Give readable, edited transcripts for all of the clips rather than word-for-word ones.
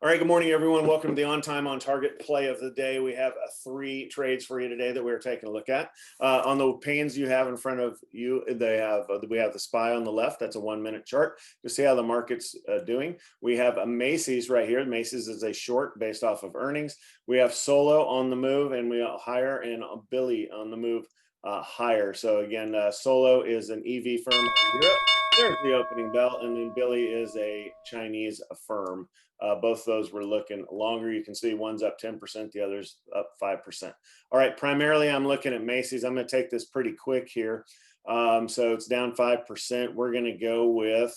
All right, good morning, everyone. Welcome to the On Time, On Target play of the day. We have three trades for you today that we're taking a look at. On the panes you have in front of you, we have the SPY on the left. That's a 1-minute chart to see how the market's doing. We have a Macy's right here. Macy's is a short based off of earnings. We have Solo on the move, and we have higher, and Billy on the move higher. So again, Solo is an EV firm in Europe. There's the opening bell, and then Billy is a Chinese firm. Both those were looking longer. You can see one's up 10%, the other's up 5%. All right, primarily I'm looking at Macy's. I'm going to take this pretty quick here. So it's down 5%. We're going to go with,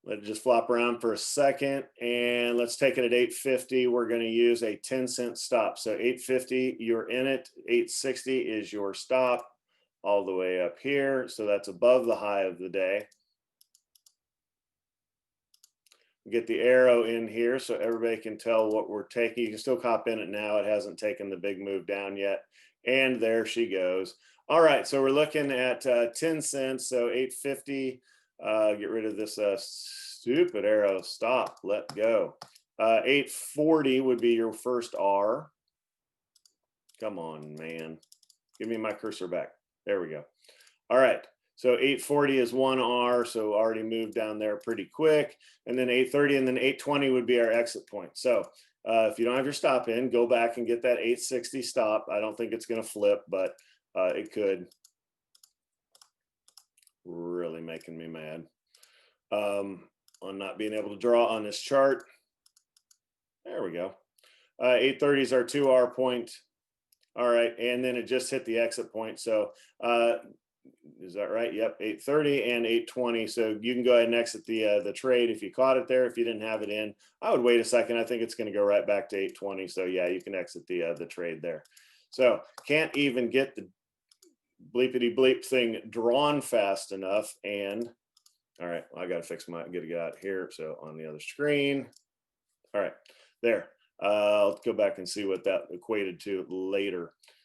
let it just flop around for a second, and let's take it at 850. We're going to use a 10-cent stop. So 850, you're in it. 860 is your stop all the way up here. So that's above the high of the day. Get the arrow in here so everybody can tell what we're taking. You can still cop in it now. It hasn't taken the big move down yet. And there she goes. All right, so we're looking at 10 cents, so 850. Get rid of this stupid arrow. Stop, let go. 840 would be your first R. Come on, man. Give me my cursor back. There we go. All right. So 840 is 1R, so already moved down there pretty quick. And then 830 and then 820 would be our exit point. So if you don't have your stop in, go back and get that 860 stop. I don't think it's going to flip, but it could. Really making me mad on not being able to draw on this chart. There we go. 830 is our 2R point. All right, and then it just hit the exit point. So is that right? Yep, 830 and 820. So you can go ahead and exit the trade if you caught it there. If you didn't have it in, I would wait a second. I think it's going to go right back to 820. So yeah, you can exit the trade there. So can't even get the bleepity bleep thing drawn fast enough. And all right, well, I got to fix my get it out here. So on the other screen. All right, there. I'll go back and see what that equated to later.